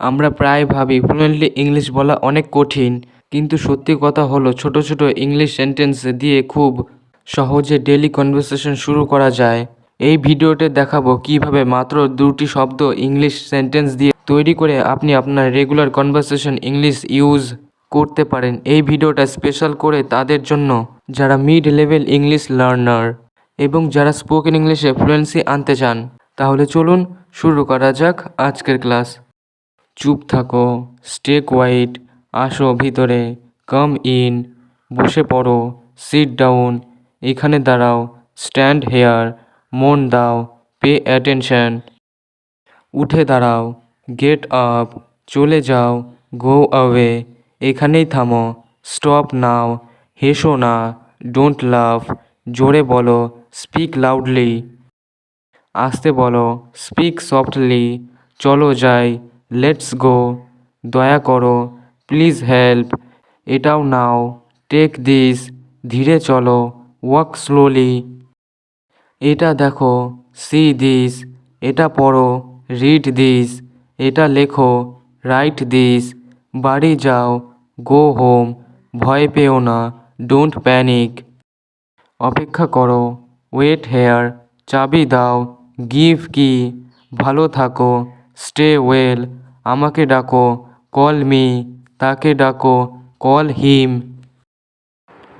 আমরা প্রায় ভাবি ফ্লুয়েন্টলি ইংলিশ বলা অনেক কঠিন, কিন্তু সত্যি কথা হলো ছোট ছোট ইংলিশ সেন্টেন্স দিয়ে খুব সহজে ডেইলি কনভারসেশন শুরু করা যায়। এই ভিডিওতে দেখাবো কিভাবে মাত্র 2টি শব্দ ইংলিশ সেন্টেন্স দিয়ে তৈরি করে আপনি আপনার রেগুলার কনভারসেশন ইংলিশ ইউজ করতে পারেন। এই ভিডিওটা স্পেশাল করে তাদের জন্য যারা মিড লেভেল ইংলিশ লার্নার এবং যারা স্পোকেন ইংলিশে ফ্লুয়েন্সি আনতে চান। তাহলে চলুন শুরু করা যাক আজকের ক্লাস। চুপ থাকো, স্টে কোয়াইট, আসো ভিতরে, কাম ইন, বসে পড়ো, সিট ডাউন, এখানে দাঁড়াও, স্ট্যান্ড হেয়ার, মন দাও, পে অ্যাটেনশন, উঠে দাঁড়াও, গেট আপ, চলে যাও, গো অ্যাওয়ে, এখানেই থামো, স্টপ নাও, হেসো না, ডোন্ট লাভ, জোরে বলো, স্পিক লাউডলি, আস্তে বলো, স্পিক সফটলি, চলো যাই, লেটস গো, দয়া করো, প্লিজ হেল্প, এটাও নাও, টেক দিস, ধীরে চলো, ওয়াক স্লোলি, এটা দেখো, সি দিস, এটা পড়ো, রিড দিস, এটা লেখো, রাইট দিস, বাড়ি যাও, গো হোম, ভয় পেও না, ডোন্ট প্যানিক, অপেক্ষা করো, ওয়েট হেয়ার, চাবি দাও, গিভ কি, ভালো থাকো, স্টে ওয়েল, আমাকে ডাকো, কল মি, তাকে ডাকো, কল হিম,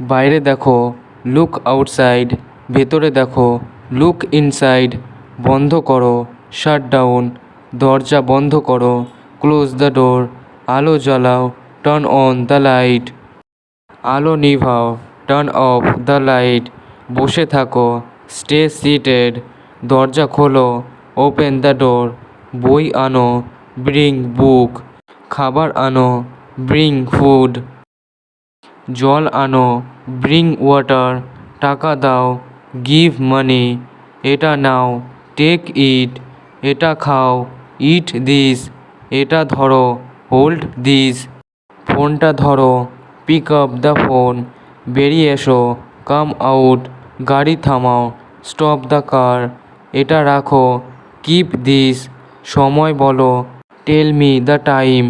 বাইরে দেখো, লুক আউটসাইড, ভেতরে দেখো, লুক ইনসাইড, বন্ধ করো, শাট ডাউন, দরজা বন্ধ করো, ক্লোজ দ্য ডোর, আলো জ্বালাও, টার্ন অন দ্য লাইট, আলো নিভাও, টার্ন অফ দ্য লাইট, বসে থাকো, স্টে সিটেড, দরজা খোলো, ওপেন দ্য ডোর, বই আনো, ব্রিং বুক, খাবার আনো, ব্রিং ফুড, জল আনো, ব্রিং ওয়াটার, টাকা দাও, গিভ মানি, এটা নাও, টেক ইট, এটা খাও, ইট দিস, এটা ধরো, হোল্ড দিস, ফোনটা ধরো, পিক আপ দ্য ফোন, বেরিয়ে এসো, কাম আউট, গাড়ি থামাও, স্টপ দ্য কার, এটা রাখো, কিপ দিস, সময় বলো, টেল মি দ্য টাইম,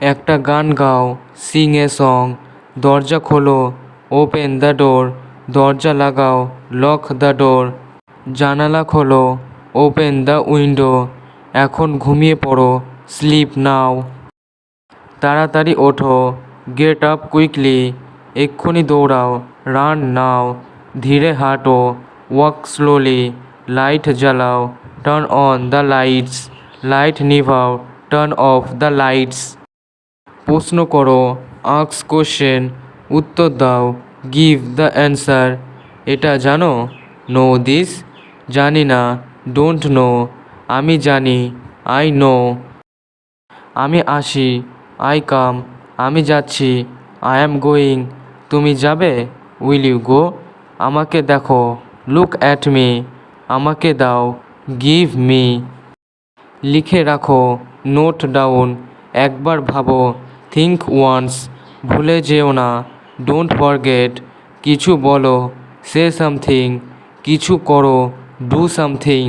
একটা গান গাও, সিং এ সং, দরজা খোলো, ওপেন দ্য ডোর, দরজা লাগাও, লক দ্য ডোর, জানালা খোলো, ওপেন দ্য উইন্ডো, এখন ঘুমিয়ে পড়ো, স্লিপ নাও, তাড়াতাড়ি ওঠো, গেট আপ কুইকলি, এক্ষুনি দৌড়াও, রান নাও, ধীরে হাঁটো, ওয়াক স্লোলি, লাইট জ্বালাও, turn on the lights, light নিভাও, টার্ন অফ দ্য লাইটস, প্রশ্ন করো, আস্ক কোশ্চেন, উত্তর দাও, গিভ দ্য অ্যান্সার, এটা জানো, নো দিস, জানি না, ডোন্ট নো, আমি জানি, আই নো, আমি আসি, আই কাম, আমি যাচ্ছি, আই অ্যাম গোয়িং, তুমি যাবে, উইল ইউ গো, আমাকে দেখো, লুক অ্যাট মি, আমাকে দাও, গিভ মি, লিখে রাখো, নোট ডাউন, একবার ভাবো, থিঙ্ক ওয়ান্স, ভুলে যেও না, ডোন্ট ফরগেট, কিছু বলো, সে সামথিং, কিছু করো, ডু সামথিং,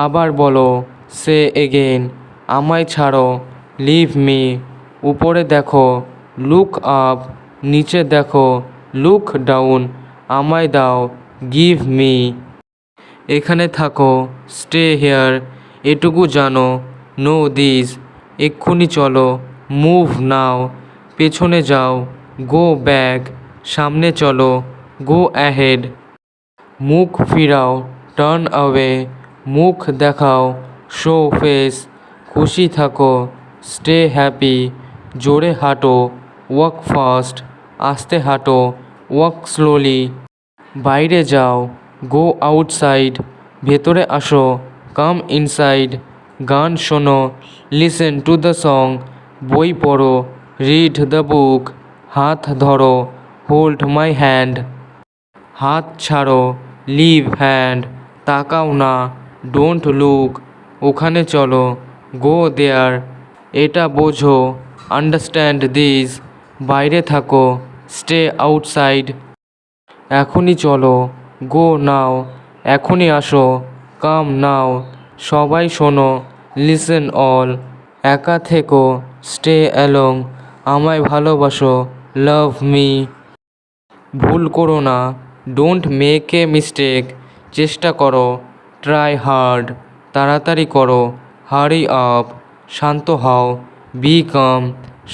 আবার বলো, সে এগেইন, আমায় ছাড়ো, লিভ মি, উপরে দেখো, লুক আপ, নিচে দেখো, লুক ডাউন, আমায় দাও, গিভ মি, এখানে থাকো, স্টে হেয়ার, এটুকু জানো, নো দিস, এক্ষুনি চলো, মুভ নাও, পেছনে যাও, গো ব্যাক, সামনে চলো, গো অ্যাহেড, মুখ ফিরাও, টার্ন অ্যাওয়ে, মুখ দেখাও, শো ফেস, খুশি থাকো, স্টে হ্যাপি, জোরে হাঁটো, ওয়াক ফাস্ট, আস্তে হাঁটো, ওয়াক স্লোলি, বাইরে যাও, গো আউটসাইড, ভেতরে আসো, কাম ইনসাইড, গান শোনো, লিসেন টু দ্য সং, বই পড়ো, রিড দ্য বুক, হাত ধরো, হোল্ড মাই হ্যান্ড, হাত ছাড়ো, লিভ হ্যান্ড, তাকাও না, ডোন্ট লুক, ওখানে চলো, গো দেয়ার, এটা বোঝো, আন্ডারস্ট্যান্ড দিস, বাইরে থাকো, স্টে আউটসাইড, এখনই চলো, গো নাও, এখনই আসো, কাম নাও, সবাই শোনো, লিসেন অল, একা থেকো, স্টে অ্যালং, আমায় ভালোবাসো, লাভ মি। ভুল করো না, ডোন্ট মেক এ মিস্টেক, চেষ্টা করো, ট্রাই হার্ড, তাড়াতাড়ি করো, হারি আপ, শান্ত হও, বি কাম,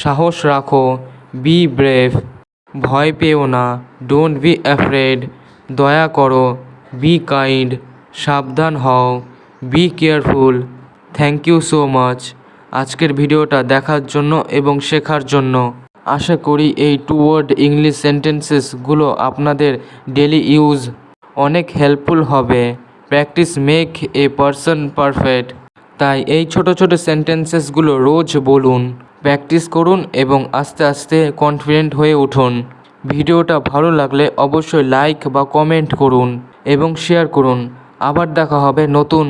সাহস রাখো, বি ব্রেভ, ভয় পেও না, ডোন্ট বি অ্যাফ্রেড, দয়া করো, বি কাইন্ড, সাবধান হও, be careful. Thank you so much আজকের ভিডিওটা দেখার জন্য এবং শেখার জন্য। আশা করি এই 2 ওয়ার্ড ইংলিশ সেন্টেন্সেসগুলো আপনাদের ডেলি ইউজ অনেক হেল্পফুল হবে। Practice make a person perfect. তাই এই ছোট ছোট সেন্টেন্সেসগুলো রোজ বলুন, প্র্যাকটিস করুন এবং আস্তে আস্তে কনফিডেন্ট হয়ে উঠুন। ভিডিওটা ভালো লাগলে অবশ্যই লাইক বা কমেন্ট করুন এবং শেয়ার করুন। আবার দেখা হবে নতুন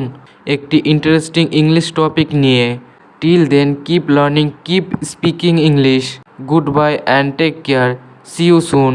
একটি ইন্টারেস্টিং ইংলিশ টপিক নিয়ে। Till then keep learning, keep speaking English. Goodbye and take care. See you soon.